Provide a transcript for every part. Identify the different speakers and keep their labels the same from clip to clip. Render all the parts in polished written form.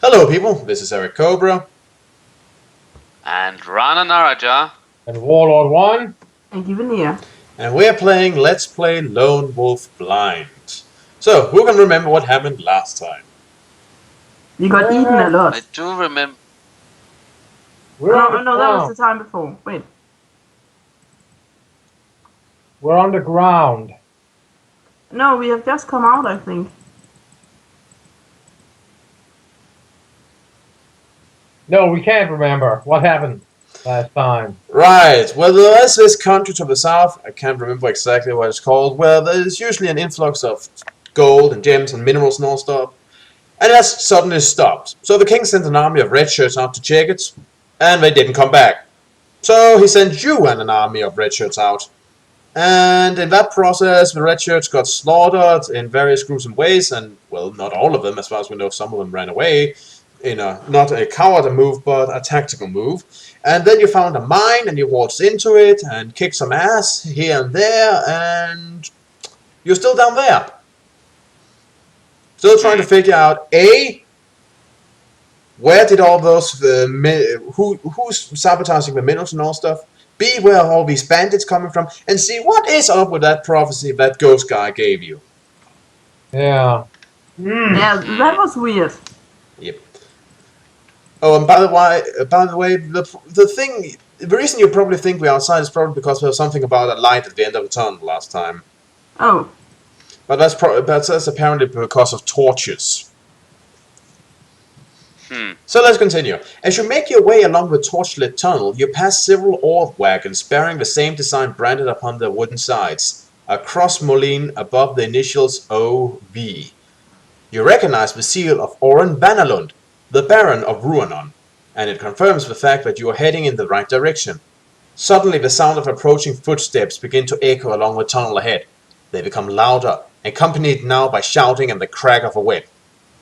Speaker 1: Hello people, this is Eric Cobra.
Speaker 2: And Rana Naraja.
Speaker 3: And Warlord 1.
Speaker 4: And Givenir.
Speaker 1: And we're playing Let's Play Lone Wolf Blind. So, who can remember what happened last time?
Speaker 4: You got eaten a lot.
Speaker 2: I do remember.
Speaker 4: No, that was the time before. Wait.
Speaker 3: We're on the ground.
Speaker 4: No, we have just come out, I think.
Speaker 3: No, we can't remember what happened last time.
Speaker 1: Right, well there's this country to the south, I can't remember exactly what it's called, where there's usually an influx of gold and gems and minerals and all stuff. And that's suddenly stopped. So the king sent an army of red shirts out to check it, and they didn't come back. So he sent you and an army of red shirts out. And in that process, the red shirts got slaughtered in various gruesome ways, and, well, not all of them, as far as we know, some of them ran away. In not a coward move, but a tactical move. And then you found a mine, and you waltzed into it, and kicked some ass here and there, and you're still down there. Still trying to figure out, A, where did all those, who's sabotaging the minerals and all stuff? B, where are all these bandits coming from? And C, what is up with that prophecy that ghost guy gave you?
Speaker 3: Yeah.
Speaker 4: Yeah, that was weird.
Speaker 1: Yep. Oh, and by the way, the reason you probably think we're outside is probably because there was something about a light at the end of the tunnel last time.
Speaker 4: Oh.
Speaker 1: But that's apparently because of torches. So let's continue. As you make your way along the torchlit tunnel, you pass several ore wagons bearing the same design branded upon their wooden sides. A cross moline above the initials OV. You recognize the seal of Oren Banalund, the Baron of Ruanon, and it confirms the fact that you are heading in the right direction. Suddenly the sound of approaching footsteps begin to echo along the tunnel ahead. They become louder, accompanied now by shouting and the crack of a whip.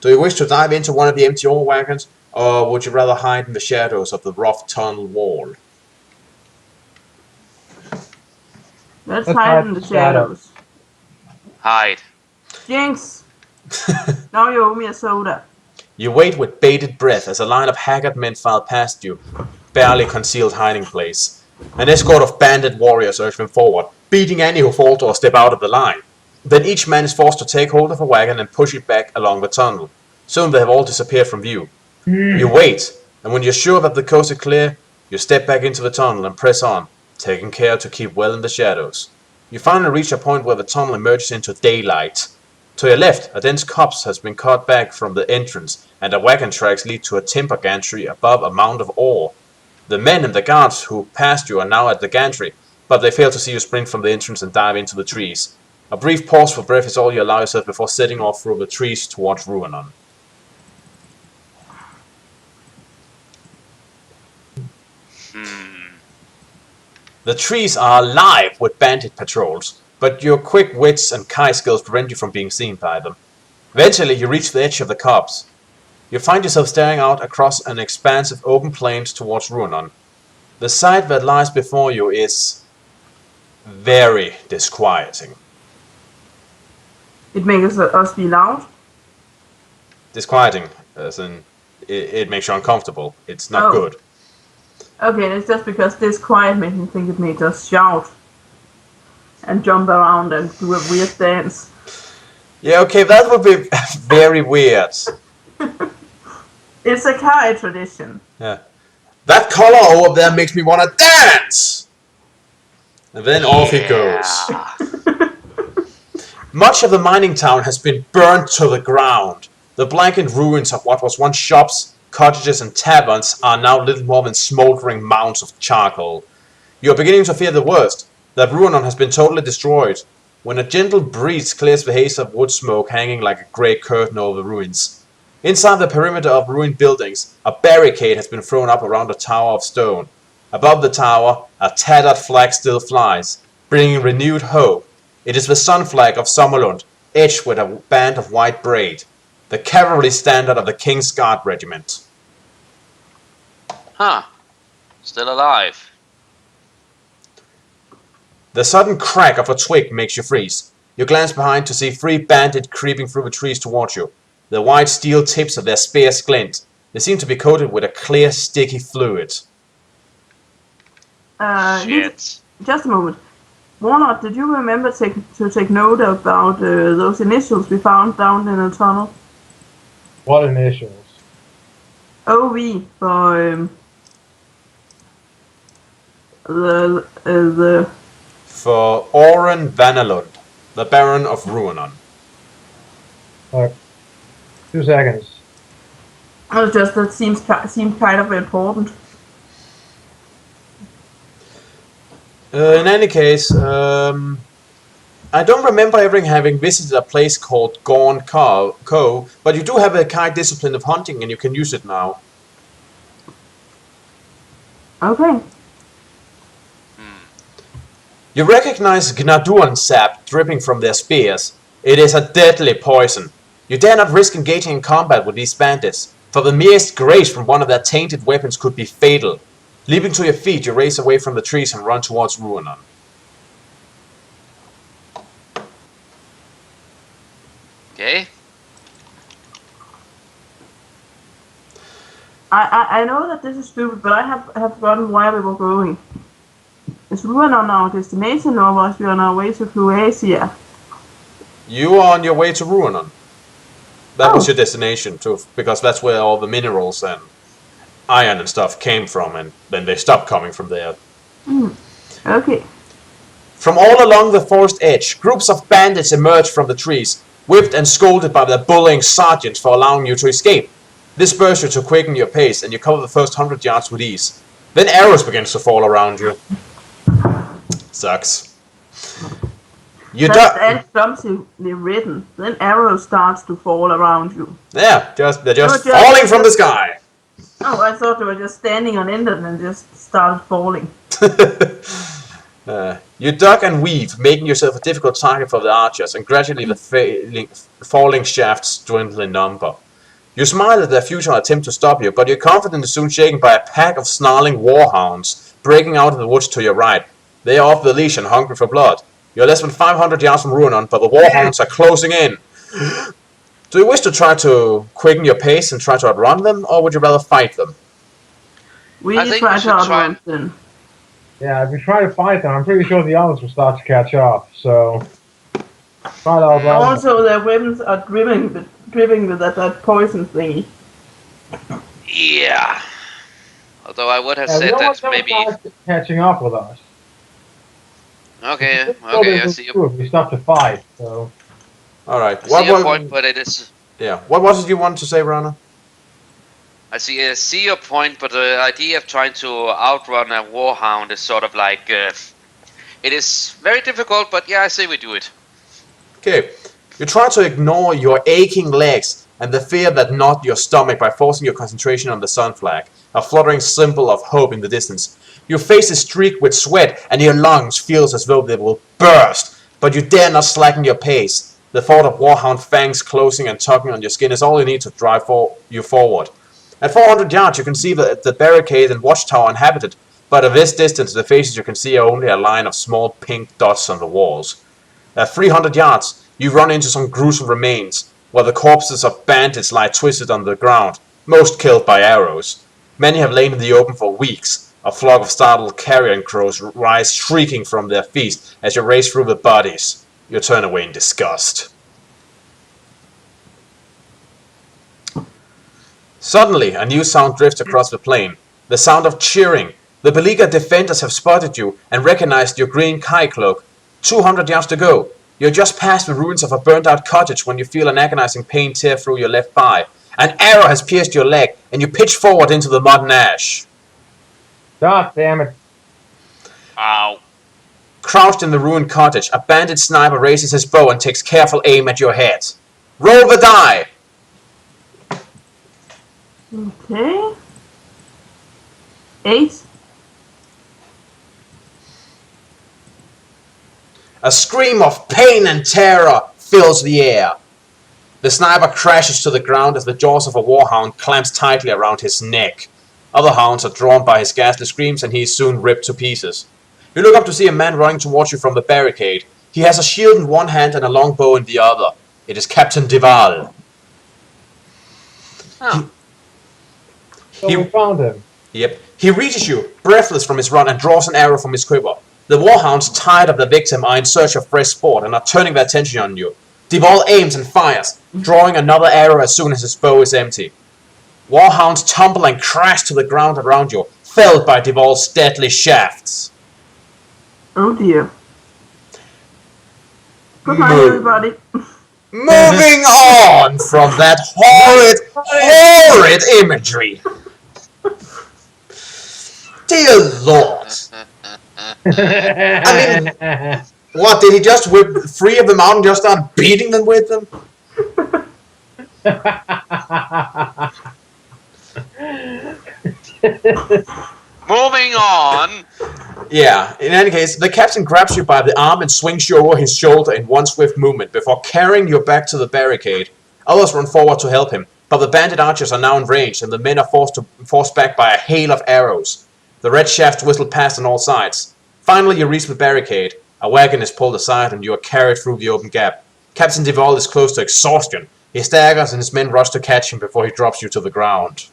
Speaker 1: Do you wish to dive into one of the empty ore wagons, or would you rather hide in the shadows of the rough tunnel wall?
Speaker 4: Let's hide in the shadows.
Speaker 2: Hide.
Speaker 4: Jinx! Now you owe me a soda.
Speaker 1: You wait with bated breath as a line of haggard men file past you, barely concealed hiding place. An escort of bandit warriors urge them forward, beating any who falter or step out of the line. Then each man is forced to take hold of a wagon and push it back along the tunnel. Soon they have all disappeared from view. You wait, and when you're sure that the coast is clear, you step back into the tunnel and press on, taking care to keep well in the shadows. You finally reach a point where the tunnel emerges into daylight. To your left, a dense copse has been cut back from the entrance, and the wagon tracks lead to a timber gantry above a mound of ore. The men and the guards who passed you are now at the gantry, but they fail to see you sprint from the entrance and dive into the trees. A brief pause for breath is all you allow yourself before setting off through the trees towards Ruanon. The trees are alive with bandit patrols, but your quick wits and Kai skills prevent you from being seen by them. Eventually you reach the edge of the copse. You find yourself staring out across an expansive open plains towards Ruanon. The sight that lies before you is very disquieting.
Speaker 4: It makes us be loud.
Speaker 1: Disquieting, as in it makes you uncomfortable. It's not good.
Speaker 4: Okay, it's just because this quiet makes me think it makes us shout. And jump around and do a weird dance.
Speaker 1: Yeah, okay, that would be very weird.
Speaker 4: It's a Kai tradition.
Speaker 1: Yeah. That color over there makes me want to dance! And then off he goes. Much of the mining town has been burnt to the ground. The blackened ruins of what was once shops, cottages and taverns are now little more than smoldering mounds of charcoal. You are beginning to fear the worst, that Ruanon has been totally destroyed, when a gentle breeze clears the haze of wood smoke hanging like a grey curtain over the ruins. Inside the perimeter of ruined buildings, a barricade has been thrown up around a tower of stone. Above the tower, a tattered flag still flies, bringing renewed hope. It is the sun flag of Sommerlund, edged with a band of white braid, the cavalry standard of the King's Guard Regiment.
Speaker 2: Huh. Still alive.
Speaker 1: The sudden crack of a twig makes you freeze. You glance behind to see three bandits creeping through the trees towards you. The white steel tips of their spears glint. They seem to be coated with a clear, sticky fluid.
Speaker 2: Shit.
Speaker 4: Just a moment. Walnut, did you remember to take note about those initials we found down in the tunnel?
Speaker 3: What initials?
Speaker 4: OV for the
Speaker 1: For Oren Vanelund, the Baron of Ruanon.
Speaker 3: 2 seconds.
Speaker 4: just that seems kind of important.
Speaker 1: In any case, I don't remember ever having visited a place called Gaunt Cove, but you do have a kind discipline of hunting and you can use it now.
Speaker 4: Okay.
Speaker 1: You recognize Gnaduan sap dripping from their spears. It is a deadly poison. You dare not risk engaging in combat with these bandits, for the merest graze from one of their tainted weapons could be fatal. Leaping to your feet, you race away from the trees and run towards Ruanon.
Speaker 2: Okay.
Speaker 4: I know that this is stupid, but I have forgotten where we were going. Is Ruanon our destination, or was we on our way to Croatia?
Speaker 1: You are on your way to Ruanon. That was
Speaker 4: Oh.
Speaker 1: your destination, too, because that's where all the minerals and iron and stuff came from, and then they stopped coming from there.
Speaker 4: Okay.
Speaker 1: From all along the forest edge, groups of bandits emerged from the trees, whipped and scolded by their bullying sergeants for allowing you to escape. This spurs you to quicken your pace, and you cover the first 100 yards with ease. Then arrows begin to fall around you. Sucks. You
Speaker 4: That's
Speaker 1: duck.
Speaker 4: and clumsily written. Then arrows starts to fall around you.
Speaker 1: Yeah, they're just
Speaker 4: No, just-
Speaker 1: falling from the sky.
Speaker 4: Oh, I thought they were just standing on end and just started falling.
Speaker 1: You duck and weave, making yourself a difficult target for the archers, and gradually the falling shafts dwindle in number. You smile at their futile attempt to stop you, but your confidence is soon shaken by a pack of snarling warhounds breaking out of the woods to your right. They are off the leash and hungry for blood. You're less than 500 yards from Ruanon, but the warhounds are closing in. Do you wish to try to quicken your pace and try to outrun them, or would you rather fight them?
Speaker 4: We
Speaker 2: I think
Speaker 4: try
Speaker 2: we
Speaker 4: to
Speaker 2: should try
Speaker 4: outrun them.
Speaker 3: Yeah, if we try to fight them, I'm pretty sure the others will start to catch up. So try to outrun them.
Speaker 4: Also, their weapons are dripping with that poison thingy.
Speaker 2: Yeah. Although I would have
Speaker 3: Yeah, we
Speaker 2: said
Speaker 3: don't
Speaker 2: that
Speaker 3: want them
Speaker 2: maybe.
Speaker 3: guys catching up with us.
Speaker 2: Okay,
Speaker 3: So
Speaker 2: okay, I
Speaker 3: there's
Speaker 2: see
Speaker 3: a
Speaker 2: your,
Speaker 3: if we stop to fight. So
Speaker 1: All right.
Speaker 2: I see your point, but it is.
Speaker 1: Yeah. What was it you wanted to say, Rana?
Speaker 2: I see your point, but the idea of trying to outrun a warhound is sort of like. It is very difficult, but yeah, I say we do it.
Speaker 1: Okay. You try to ignore your aching legs and the fear that knot your stomach by forcing your concentration on the sun flag, a fluttering symbol of hope in the distance. Your face is streaked with sweat and your lungs feels as though they will burst, but you dare not slacken your pace. The thought of warhound fangs closing and tugging on your skin is all you need to drive you forward. At 400 yards you can see the barricade and watchtower inhabited, but at this distance the faces you can see are only a line of small pink dots on the walls. At 300 yards you run into some gruesome remains, where the corpses of bandits lie twisted on the ground, most killed by arrows. Many have lain in the open for weeks. A flock of startled carrion crows rise shrieking from their feast as you race through the bodies. You turn away in disgust. Suddenly, a new sound drifts across the plain. The sound of cheering. The beleaguered defenders have spotted you and recognized your green Kai cloak. 200 yards to go. You're just past the ruins of a burnt-out cottage when you feel an agonizing pain tear through your left thigh. An arrow has pierced your leg, and you pitch forward into the mud and ash.
Speaker 3: God damn it.
Speaker 2: Ow.
Speaker 1: Crouched in the ruined cottage, a bandit sniper raises his bow and takes careful aim at your head. Roll the die!
Speaker 4: Okay. 8.
Speaker 1: A scream of pain and terror fills the air. The sniper crashes to the ground as the jaws of a warhound clamps tightly around his neck. Other hounds are drawn by his ghastly screams and he is soon ripped to pieces. You look up to see a man running towards you from the barricade. He has a shield in one hand and a long bow in the other. It is Captain Deval.
Speaker 2: Oh.
Speaker 3: So
Speaker 1: He-
Speaker 3: we found him.
Speaker 1: Yep. He reaches you, breathless from his run, and draws an arrow from his quiver. The warhounds, tired of the victim, are in search of fresh sport and are turning their attention on you. Deval aims and fires, drawing another arrow as soon as his bow is empty. Warhounds tumble and crash to the ground around you, felled by Deval's deadly shafts.
Speaker 4: Oh dear. Good night,
Speaker 1: Moo.
Speaker 4: everybody.
Speaker 1: Moving on from that horrid imagery. Dear Lord. What, did he just whip 3 of them out and just start beating them with them?
Speaker 2: Moving on.
Speaker 1: Yeah, in any case, the captain grabs you by the arm and swings you over his shoulder in one swift movement before carrying you back to the barricade. Others run forward to help him, but the bandit archers are now in range and the men are forced back by a hail of arrows. The red shafts whistle past on all sides. Finally, you reach the barricade. A wagon is pulled aside and you are carried through the open gap. Captain Deval is close to exhaustion. He staggers and his men rush to catch him before he drops you to the ground.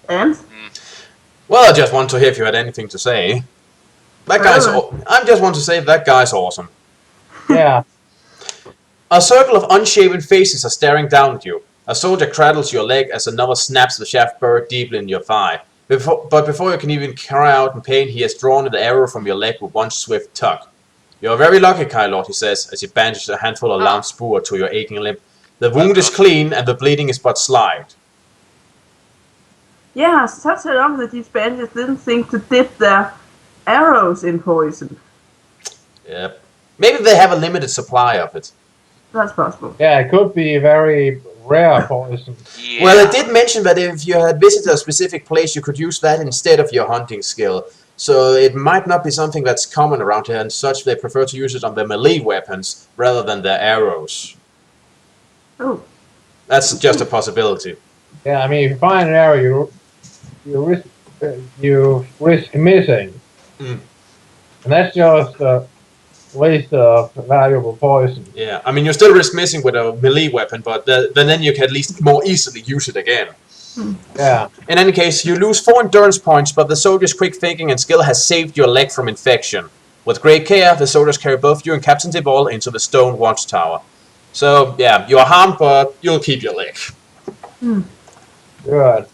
Speaker 4: And?
Speaker 1: Well, I just want to hear if you had anything to say. That guy's. I just want to say that guy's awesome.
Speaker 3: Yeah.
Speaker 1: A circle of unshaven faces are staring down at you. A soldier cradles your leg as another snaps the shaft buried deeply in your thigh. But before you can even cry out in pain, he has drawn the arrow from your leg with one swift tug. "You're very lucky, Kylord," he says, as he bandages a handful of lance spoor to your aching limb. "The wound is clean, and the bleeding is but slight."
Speaker 4: Yeah, such a long that these bandits didn't think to dip their arrows in poison.
Speaker 1: Yep. Maybe they have a limited supply of it.
Speaker 4: That's possible.
Speaker 3: Yeah, it could be very rare poison.
Speaker 2: Yeah.
Speaker 1: Well, it did mention that if you had visited a specific place, you could use that instead of your hunting skill. So it might not be something that's common around here, and such they prefer to use it on their melee weapons rather than their arrows.
Speaker 4: Oh.
Speaker 1: That's just a possibility.
Speaker 3: Yeah, I mean, if you find an arrow, you risk missing.
Speaker 1: Mm.
Speaker 3: And that's just a waste of valuable poison.
Speaker 1: Yeah, I mean, you still risk missing with a melee weapon, but then you can at least more easily use it again.
Speaker 3: Yeah.
Speaker 1: In any case, you lose 4 endurance points, but the soldier's quick thinking and skill has saved your leg from infection. With great care, the soldiers carry both you and Captain Deval into the stone watchtower. So, yeah, you are harmed, but you'll keep your leg.
Speaker 3: Good.